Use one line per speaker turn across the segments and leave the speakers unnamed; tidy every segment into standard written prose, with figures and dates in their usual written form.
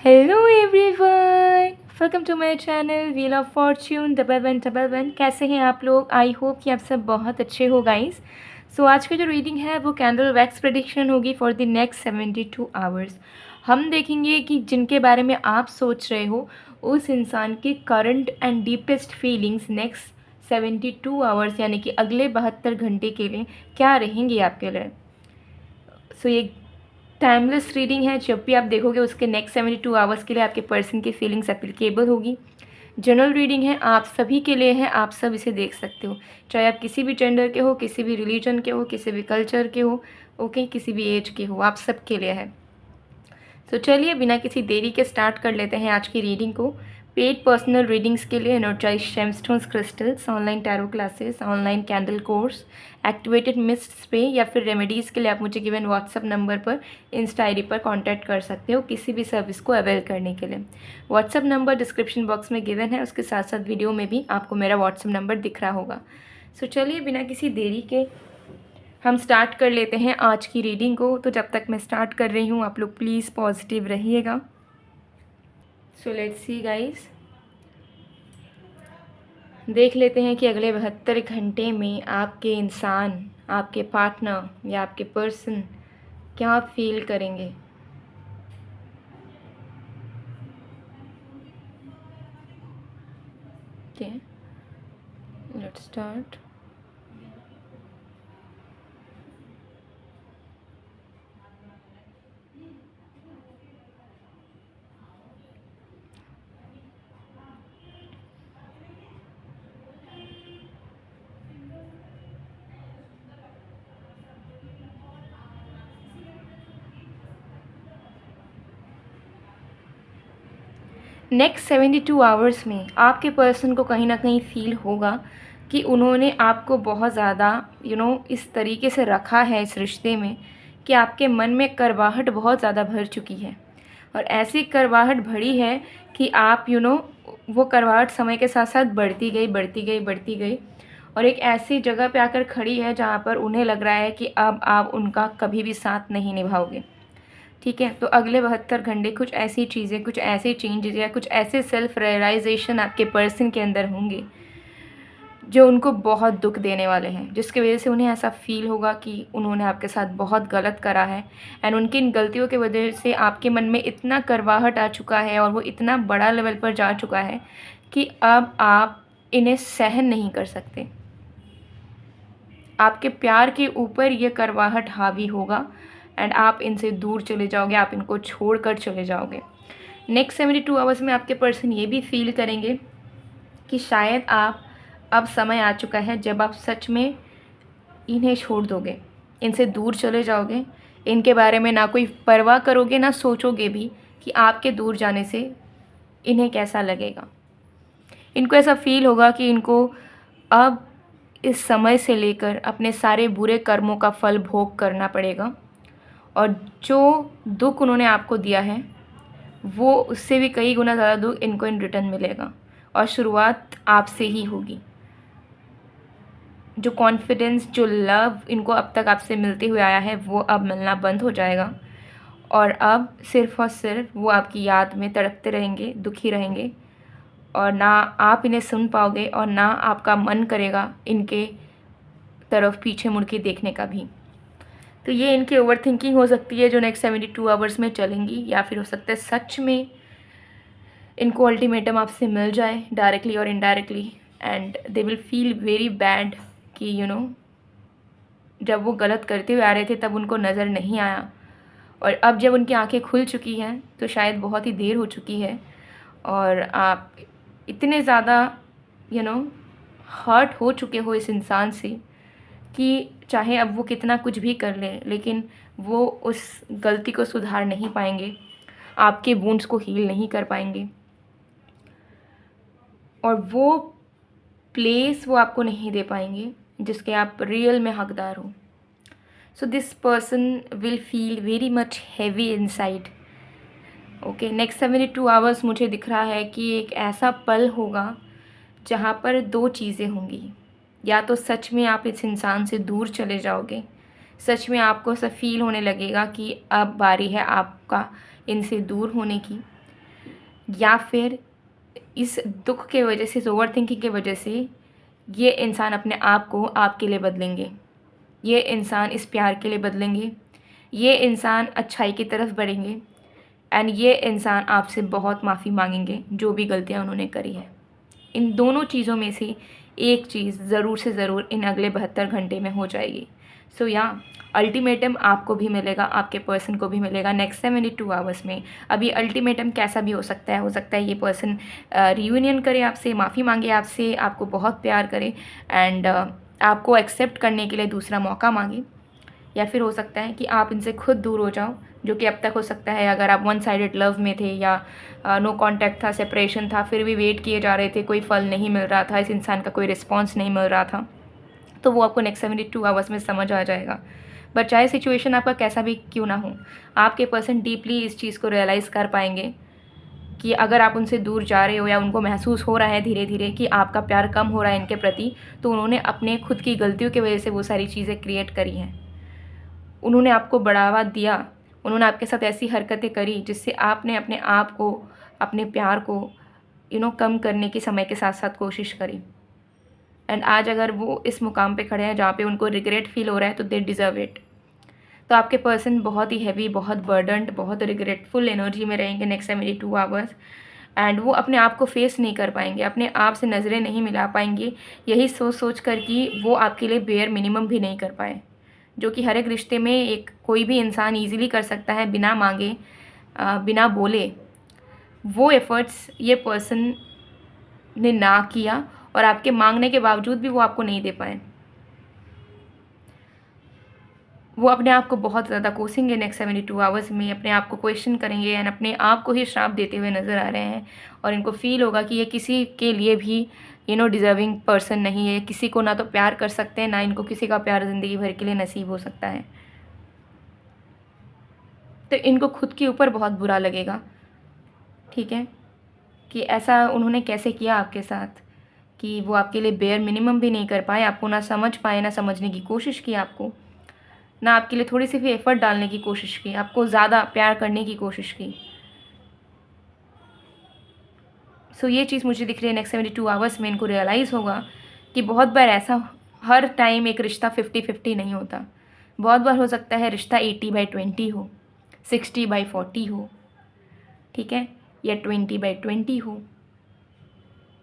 Hello everyone, welcome to my channel wheel of fortune double one. कैसे हैं आप लोग? आई होप कि आप सब बहुत अच्छे हो गाइस। सो आज की जो रीडिंग है वो कैंडल वैक्स प्रेडिक्शन होगी फॉर द नेक्स्ट 72 आवर्स। हम देखेंगे कि जिनके बारे में आप सोच रहे हो उस इंसान की current and deepest feelings next 72 hours यानी कि अगले 72 घंटे के लिए क्या रहेंगी आपके लिए। सो ये टाइमलेस रीडिंग है, जब भी आप देखोगे उसके नेक्स्ट 72 आवर्स के लिए आपके पर्सन की फीलिंग्स एप्लीकेबल होगी। जनरल रीडिंग है, आप सभी के लिए है, आप सब इसे देख सकते हो, चाहे आप किसी भी जेंडर के हो, किसी भी रिलीजन के हो, किसी भी कल्चर के हो, ओके, किसी भी एज के हो, आप सब के लिए है। तो चलिए बिना किसी देरी के स्टार्ट कर लेते हैं आज की रीडिंग को। पेड पर्सनल रीडिंग्स के लिए energize gemstones crystals, online tarot classes, online candle course, activated mist spray या फिर रेमेडीज़ के लिए आप मुझे गिवन व्हाट्सअप नंबर पर इंस्टा आई डी पर कांटेक्ट कर सकते हो किसी भी सर्विस को अवेल करने के लिए। व्हाट्सअप नंबर डिस्क्रिप्शन बॉक्स में गिवन है, उसके साथ साथ वीडियो में भी आपको मेरा व्हाट्सअप नंबर दिख रहा होगा। सो चलिए बिना किसी देरी के हम स्टार्ट कर लेते हैं आज की रीडिंग को। तो जब तक मैं स्टार्ट कर रही हूँ आप लोग प्लीज़ पॉजिटिव रहिएगा। सो लेट्स सी गाइस, देख लेते हैं कि अगले 72 घंटे में आपके इंसान, आपके पार्टनर या आपके पर्सन क्या फील करेंगे। Okay, let's start. Next 72 hours में आपके पर्सन को कहीं ना कहीं फील होगा कि उन्होंने आपको बहुत ज़्यादा इस तरीके से रखा है इस रिश्ते में कि आपके मन में करवाहट बहुत ज़्यादा भर चुकी है। और ऐसी करवाहट भरी है कि आप वो करवाहट समय के साथ साथ बढ़ती गई बढ़ती गई बढ़ती गई और एक ऐसी जगह पे आकर खड़ी है जहाँ पर उन्हें लग रहा है कि अब आप उनका कभी भी साथ नहीं निभाओगे। ठीक है, तो अगले 72 घंटे कुछ ऐसी चीज़ें, कुछ ऐसे चेंजेस या कुछ ऐसे सेल्फ रियलाइजेशन आपके पर्सन के अंदर होंगे जो उनको बहुत दुख देने वाले हैं, जिसकी वजह से उन्हें ऐसा फील होगा कि उन्होंने आपके साथ बहुत गलत करा है। एंड उनकी इन गलतियों की वजह से आपके मन में इतना करवाहट आ चुका है और वो इतना बड़ा लेवल पर जा चुका है कि अब आप इन्हें सहन नहीं कर सकते। आपके प्यार के ऊपर ये करवाहट हावी होगा एंड आप इनसे दूर चले जाओगे, आप इनको छोड़कर चले जाओगे। नेक्स्ट 72 आवर्स में आपके पर्सन ये भी फील करेंगे कि शायद आप अब समय आ चुका है जब आप सच में इन्हें छोड़ दोगे, इनसे दूर चले जाओगे, इनके बारे में ना कोई परवाह करोगे, ना सोचोगे भी कि आपके दूर जाने से इन्हें कैसा लगेगा। इनको ऐसा फील होगा कि इनको अब इस समय से लेकर अपने सारे बुरे कर्मों का फल भोग करना पड़ेगा और जो दुख उन्होंने आपको दिया है वो उससे भी कई गुना ज़्यादा दुख इनको इन रिटर्न मिलेगा और शुरुआत आपसे ही होगी। जो कॉन्फिडेंस, जो लव इनको अब तक आपसे मिलते हुए आया है वो अब मिलना बंद हो जाएगा और अब सिर्फ़ और सिर्फ वो आपकी याद में तड़पते रहेंगे, दुखी रहेंगे और ना आप इन्हें सुन पाओगे और ना आपका मन करेगा इनके तरफ पीछे मुड़ के देखने का भी। तो ये इनकी ओवर थिंकिंग हो सकती है जो नेक्स्ट 72 आवर्स में चलेंगी, या फिर हो सकता है सच में इनको अल्टीमेटम आपसे मिल जाए डायरेक्टली और indirectly and they will feel very bad कि जब वो गलत करते हुए आ रहे थे तब उनको नज़र नहीं आया और अब जब उनकी आंखें खुल चुकी हैं तो शायद बहुत ही देर हो चुकी है और आप इतने ज़्यादा हर्ट हो चुके हो इस इंसान से कि चाहे अब वो कितना कुछ भी कर ले लेकिन वो उस गलती को सुधार नहीं पाएंगे, आपके वुंड्स को हील नहीं कर पाएंगे और वो प्लेस वो आपको नहीं दे पाएंगे जिसके आप रियल में हकदार हो। So this person will feel very much heavy inside. Okay, next 72 hours मुझे दिख रहा है कि एक ऐसा पल होगा जहाँ पर दो चीज़ें होंगी। या तो सच में आप इस इंसान से दूर चले जाओगे, सच में आपको ऐसा फील होने लगेगा कि अब बारी है आपका इनसे दूर होने की, या फिर इस दुख के वजह से, इस ओवर थिंकिंग की वजह से ये इंसान अपने आप को आपके लिए बदलेंगे, ये इंसान इस प्यार के लिए बदलेंगे, ये इंसान अच्छाई की तरफ बढ़ेंगे एंड ये इंसान आपसे बहुत माफ़ी मांगेंगे जो भी गलतियाँ उन्होंने करी है। इन दोनों चीज़ों में से एक चीज़ ज़रूर से ज़रूर इन अगले 72 घंटे में हो जाएगी। सो या अल्टीमेटम आपको भी मिलेगा, आपके पर्सन को भी मिलेगा नेक्स्ट 72 आवर्स में। अभी अल्टीमेटम कैसा भी हो सकता है, ये पर्सन रियूनियन करे आपसे, माफ़ी मांगे आपसे, आपको बहुत प्यार करे एंड आपको एक्सेप्ट करने के लिए दूसरा मौका मांगे, या फिर हो सकता है कि आप इनसे खुद दूर हो जाओ, जो कि अब तक हो सकता है अगर आप वन साइडेड लव में थे या नो कांटेक्ट था, सेपरेशन था, फिर भी वेट किए जा रहे थे, कोई फल नहीं मिल रहा था, इस इंसान का कोई रिस्पॉन्स नहीं मिल रहा था, तो वो आपको नेक्स्ट 72 आवर्स में समझ आ जाएगा। बट चाहे सिचुएशन आपका कैसा भी क्यों ना हो, आपके पर्सन डीपली इस चीज़ को रियलाइज़ कर पाएंगे कि अगर आप उनसे दूर जा रहे हो या उनको महसूस हो रहा है धीरे धीरे कि आपका प्यार कम हो रहा है इनके प्रति, तो उन्होंने अपने खुद की गलतियों की वजह से वो सारी चीज़ें क्रिएट करी हैं। उन्होंने आपको बढ़ावा दिया, उन्होंने आपके साथ ऐसी हरकतें करी जिससे आपने अपने आप को, अपने प्यार को कम करने की समय के साथ साथ कोशिश करी। एंड आज अगर वो इस मुकाम पे खड़े हैं जहाँ पे उनको रिग्रेट फील हो रहा है, तो दे डिज़र्व इट। तो आपके पर्सन बहुत ही हैवी, बहुत बर्डनड, बहुत रिग्रेटफुल एनर्जी में रहेंगे नेक्स्ट 72 आवर्स एंड वो अपने आप को फेस नहीं कर पाएंगे, अपने आप से नज़रें नहीं मिला पाएंगे, यही सोच सोच कर कि वो आपके लिए बेयर मिनिमम भी नहीं कर पाए, जो कि हर एक रिश्ते में एक कोई भी इंसान ईजिली कर सकता है बिना मांगे, बिना बोले। वो एफ़र्ट्स ये पर्सन ने ना किया और आपके मांगने के बावजूद भी वो आपको नहीं दे पाए। वो अपने आप को बहुत ज़्यादा कोसेंगे नेक्स्ट 72 आवर्स में, अपने आप को क्वेश्चन करेंगे एंड अपने आप को ही श्राप देते हुए नज़र आ रहे हैं। और इनको फील होगा कि ये किसी के लिए भी डिज़र्विंग पर्सन नहीं है, किसी को ना तो प्यार कर सकते हैं, ना इनको किसी का प्यार ज़िंदगी भर के लिए नसीब हो सकता है। तो इनको खुद के ऊपर बहुत बुरा लगेगा, ठीक है, कि ऐसा उन्होंने कैसे किया आपके साथ, कि वो आपके लिए बेयर मिनिमम भी नहीं कर पाए, आपको ना समझ पाए, ना समझने की कोशिश की आपको, ना आपके लिए थोड़ी सी भी एफ़र्ट डालने की कोशिश की, आपको ज़्यादा प्यार करने की कोशिश की। सो ये चीज़ मुझे दिख रही है नेक्स्ट 72 आवर्स में इनको रियलाइज़ होगा कि बहुत बार ऐसा, हर टाइम एक रिश्ता 50-50 नहीं होता। बहुत बार हो सकता है रिश्ता 80/20 हो, 60/40 हो, ठीक है, या 20/20 हो,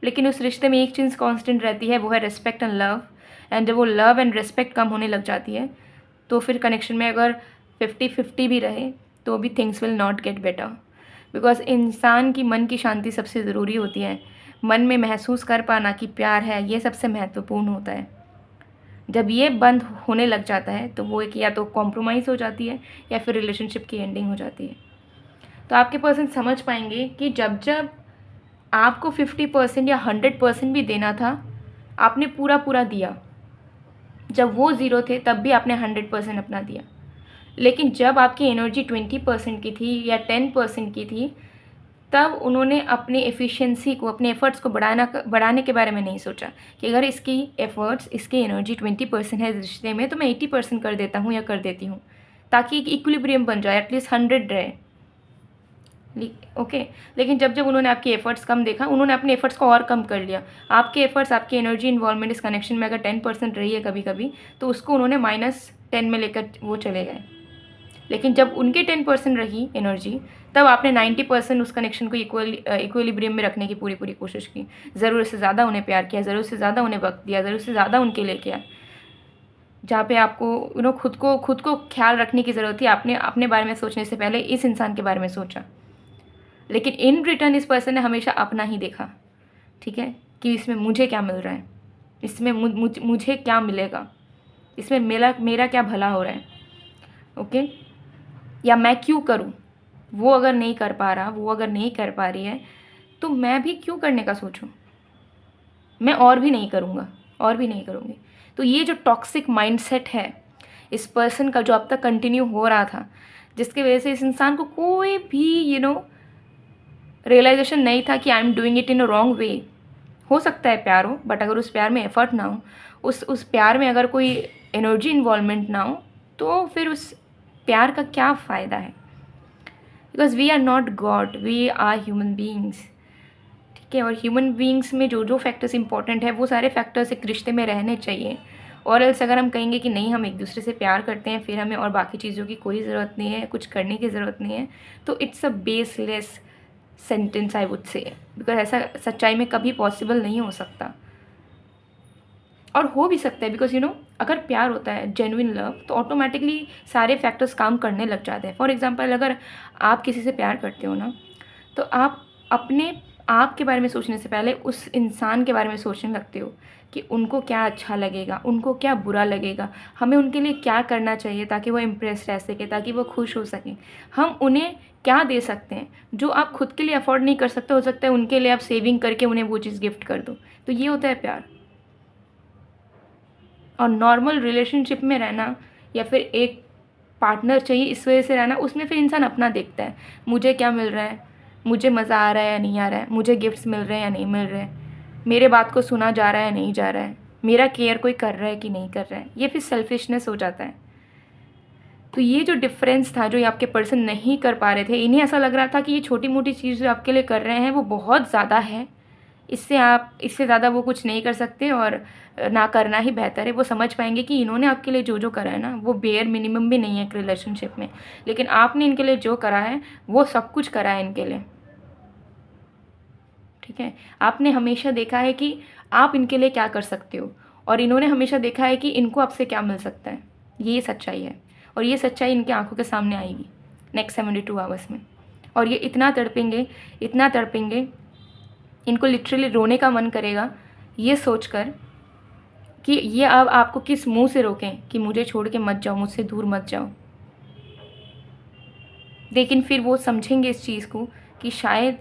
लेकिन उस रिश्ते में एक चीज़ कांस्टेंट रहती है, वो है रिस्पेक्ट एंड लव। एंड जब वो लव एंड रिस्पेक्ट कम होने लग जाती है, तो फिर कनेक्शन में अगर 50-50 भी रहे तो भी things will not get better, because इंसान की मन की शांति सबसे ज़रूरी होती है। मन में महसूस कर पाना कि प्यार है, ये सबसे महत्वपूर्ण होता है। जब ये बंद होने लग जाता है तो वो एक या तो कॉम्प्रोमाइज़ हो जाती है या फिर रिलेशनशिप की एंडिंग हो जाती है। तो आपके पर्सन समझ पाएंगे कि जब जब आपको 50% या 100% भी देना था, आपने पूरा पूरा दिया। जब वो ज़ीरो थे तब भी आपने 100% अपना दिया। लेकिन जब आपकी एनर्जी 20% की थी या 10% की थी, तब उन्होंने अपनी एफिशिएंसी को, अपने एफ़र्ट्स को बढ़ाने के बारे में नहीं सोचा कि अगर इसकी एफ़र्ट्स, इसकी एनर्जी 20% है रिश्ते में, तो मैं 80% कर देता हूँ या कर देती हूँ, ताकि एक इक्विलिब्रियम बन जाए, एटलीस्ट 100 रहे। ओके, लेकिन जब जब उन्होंने आपके एफ़र्ट्स कम देखा, उन्होंने अपने एफ़र्ट्स को और कम कर लिया। आपके एफ़र्ट्स, आपकी एनर्जी इन्वॉल्वमेंट इस कनेक्शन में अगर 10% रही है कभी कभी, तो उसको उन्होंने -10 में लेकर वो चले गए। लेकिन जब उनके 10% रही एनर्जी, तब आपने 90% उस कनेक्शन को इक्विलिब्रियम में रखने की पूरी पूरी कोशिश की। ज़रूरत से ज़्यादा उन्हें प्यार किया, ज़रूरत से ज़्यादा उन्हें वक्त दिया, ज़रूरत से ज़्यादा उनके लिए किया। जहाँ पे आपको खुद को ख्याल रखने की ज़रूरत थी, आपने अपने बारे में सोचने से पहले इस इंसान के बारे में सोचा। लेकिन इन रिटर्न इस पर्सन ने हमेशा अपना ही देखा, ठीक है, कि इसमें मुझे क्या मिल रहा है, इसमें मुझे क्या मिलेगा, इसमें मेरा क्या भला हो रहा है, ओके, या मैं क्यों करूं। वो अगर नहीं कर पा रहा, वो अगर नहीं कर पा रही है, तो मैं भी क्यों करने का सोचूं, मैं और भी नहीं करूँगा, और भी नहीं करूँगी। तो ये जो टॉक्सिक माइंडसेट है इस पर्सन का, जो अब तक कंटिन्यू हो रहा था, जिसकी वजह से इस इंसान को कोई भी रियलाइजेशन नहीं था कि I am doing it in a wrong way. हो सकता है प्यार हो, बट अगर उस प्यार में एफर्ट ना हो, उस प्यार में अगर कोई एनर्जी इन्वॉल्वमेंट ना हो, तो फिर उस प्यार का क्या फ़ायदा है। Because we are not God, we are human beings, ठीक है। और ह्यूमन बींग्स में जो जो फैक्टर्स इंपॉर्टेंट है वो सारे फैक्टर्स एक रिश्ते में रहने चाहिए। और एल्स अगर हम कहेंगे कि नहीं हम एक दूसरे से प्यार करते हैं फिर हमें और बाकी चीज़ों की कोई ज़रूरत नहीं है, कुछ करने की ज़रूरत नहीं है, तो it's a baseless sentence I would say, because ऐसा सच्चाई में कभी पॉसिबल नहीं हो सकता। और हो भी सकता है बिकॉज अगर प्यार होता है जेन्युइन लव तो ऑटोमेटिकली सारे फैक्टर्स काम करने लग जाते हैं। फॉर एग्जांपल अगर आप किसी से प्यार करते हो ना, तो आप अपने आप के बारे में सोचने से पहले उस इंसान के बारे में सोचने लगते हो कि उनको क्या अच्छा लगेगा, उनको क्या बुरा लगेगा, हमें उनके लिए क्या करना चाहिए ताकि वो इम्प्रेस रह सके, ताकि वो खुश हो सकें, हम उन्हें क्या दे सकते हैं जो आप खुद के लिए अफोर्ड नहीं कर सकते। हो सकता है उनके लिए आप सेविंग करके उन्हें वो चीज़ गिफ्ट कर दो। तो ये होता है प्यार। और नॉर्मल रिलेशनशिप में रहना या फिर एक पार्टनर चाहिए इस वजह से रहना, उसमें फिर इंसान अपना देखता है, मुझे क्या मिल रहा है, मुझे मज़ा आ रहा है या नहीं आ रहा है, मुझे गिफ्ट्स मिल रहे हैं या नहीं मिल रहे हैं, मेरे बात को सुना जा रहा है या नहीं जा रहा है, मेरा केयर कोई कर रहा है कि नहीं कर रहा है। ये फिर सेल्फिशनेस हो जाता है। तो ये जो डिफरेंस था जो ये आपके पर्सन नहीं कर पा रहे थे, इन्हें ऐसा लग रहा था कि ये छोटी मोटी चीज़ जो आपके लिए कर रहे हैं वो बहुत ज़्यादा है, इससे ज़्यादा वो कुछ नहीं कर सकते और ना करना ही बेहतर है। वो समझ पाएंगे कि इन्होंने आपके लिए जो जो करा है ना वो बेयर मिनिमम भी नहीं है एक रिलेशनशिप में, लेकिन आपने इनके लिए जो करा है वो सब कुछ करा है इनके लिए, ठीक है। आपने हमेशा देखा है कि आप इनके लिए क्या कर सकते हो और इन्होंने हमेशा देखा है कि इनको आपसे क्या मिल सकता है। ये सच्चाई है और ये सच्चाई इनकी आंखों के सामने आएगी नेक्स्ट 72 आवर्स में। और ये इतना तड़पेंगे, इतना तड़पेंगे, इनको लिटरली रोने का मन करेगा ये सोचकर कि ये अब आपको किस मुंह से रोकें कि मुझे छोड़ के मत जाओ, मुझसे दूर मत जाओ। लेकिन फिर वो समझेंगे इस चीज़ को कि शायद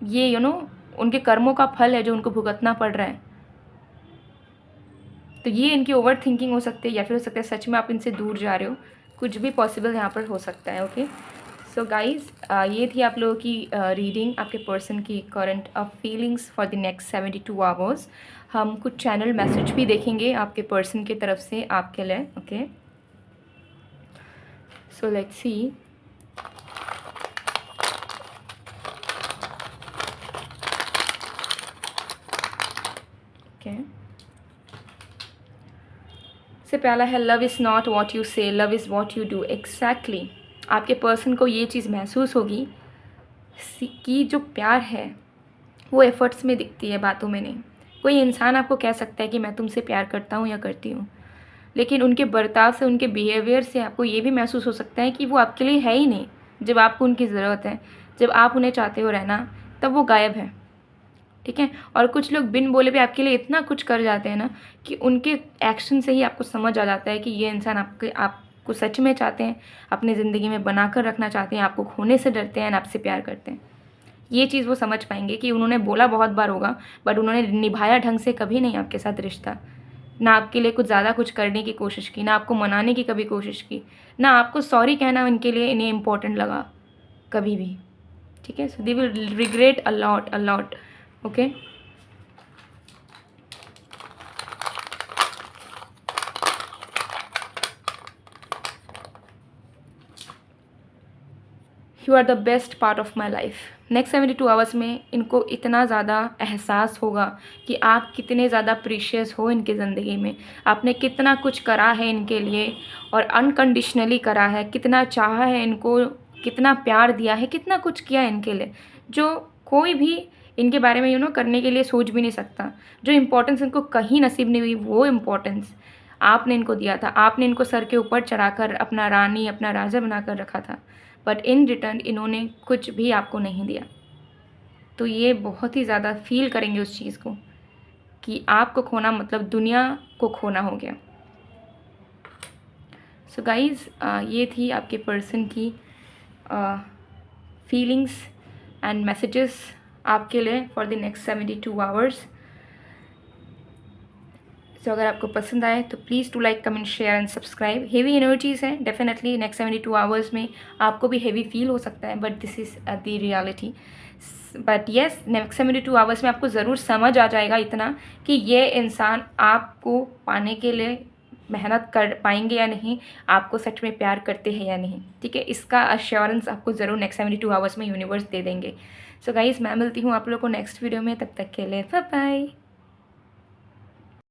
ये उनके कर्मों का फल है जो उनको भुगतना पड़ रहा है। तो ये इनकी ओवर थिंकिंग हो सकती है या फिर हो सकता है सच में आप इनसे दूर जा रहे हो, कुछ भी पॉसिबल यहाँ पर हो सकता है। ओके सो गाइज़, ये थी आप लोगों की रीडिंग आपके पर्सन की current feelings for the next 72 hours. हम कुछ चैनल मैसेज भी देखेंगे आपके पर्सन की तरफ से आपके लिए। Okay so let's see. Okay से पहला है love is not what you say, love is what you do. Exactly आपके पर्सन को ये चीज़ महसूस होगी कि जो प्यार है वो एफ़र्ट्स में दिखती है, बातों में नहीं। कोई इंसान आपको कह सकता है कि मैं तुमसे प्यार करता हूँ या करती हूँ, लेकिन उनके बर्ताव से, उनके बिहेवियर से आपको ये भी महसूस हो सकता है कि वो आपके लिए है ही नहीं। जब आपको उनकी ज़रूरत है, जब आप उन्हें चाहते हो रहना, तब वो गायब है, ठीक है। और कुछ लोग बिन बोले भी आपके लिए इतना कुछ कर जाते हैं ना कि उनके एक्शन से ही आपको समझ आ जाता है कि ये इंसान आपको सच में चाहते हैं, अपनी ज़िंदगी में बनाकर रखना चाहते हैं, आपको खोने से डरते हैं, आपसे प्यार करते हैं। ये चीज़ वो समझ पाएंगे कि उन्होंने बोला बहुत बार होगा बट उन्होंने निभाया ढंग से कभी नहीं आपके साथ रिश्ता। ना आपके लिए कुछ ज़्यादा कुछ करने की कोशिश की, ना आपको मनाने की कभी कोशिश की, ना आपको सॉरी कहना इनके लिए इन्हें इम्पोर्टेंट लगा कभी भी, ठीक है। So they will regret a lot. Okay you are the best part of my life. Next 72 hours में इनको इतना ज़्यादा एहसास होगा कि आप कितने ज़्यादा प्रीशियस हो इनकी ज़िंदगी में, आपने कितना कुछ करा है इनके लिए और अनकंडीशनली करा है, कितना चाहा है इनको, कितना प्यार दिया है, कितना कुछ किया है इनके लिए जो कोई भी इनके बारे में करने के लिए सोच भी नहीं सकता। जो इम्पोर्टेंस इनको कहीं नसीब नहीं हुई वो इम्पोर्टेंस आपने इनको दिया था। आपने इनको सर के ऊपर चढ़ाकर अपना रानी, अपना राजा बनाकर रखा था, बट इन रिटर्न इन्होंने कुछ भी आपको नहीं दिया। तो ये बहुत ही ज़्यादा फील करेंगे उस चीज़ को कि आपको खोना मतलब दुनिया को खोना हो गया। सो गाइज़, ये थी आपके पर्सन की फीलिंग्स एंड मैसेजेस आपके लिए for the next 72 hours. So अगर आपको पसंद आए तो please to like, comment, share and subscribe. Heavy energies हैं डेफिनेटली नेक्स्ट 72 आवर्स में, आपको भी हेवी फील हो सकता है but this is the reality. But yes, next 72 hours में आपको ज़रूर समझ आ जाएगा इतना कि ये इंसान आपको पाने के लिए मेहनत कर पाएंगे या नहीं, आपको सच में प्यार करते हैं या नहीं। ठीक है, इसका अश्योरेंस आपको ज़रूर नेक्स्ट 72 आवर्स में यूनिवर्स दे देंगे। सो गाइस, मैं मिलती हूँ आप लोगों को नेक्स्ट वीडियो में, तब तक के लिए बाय बाय।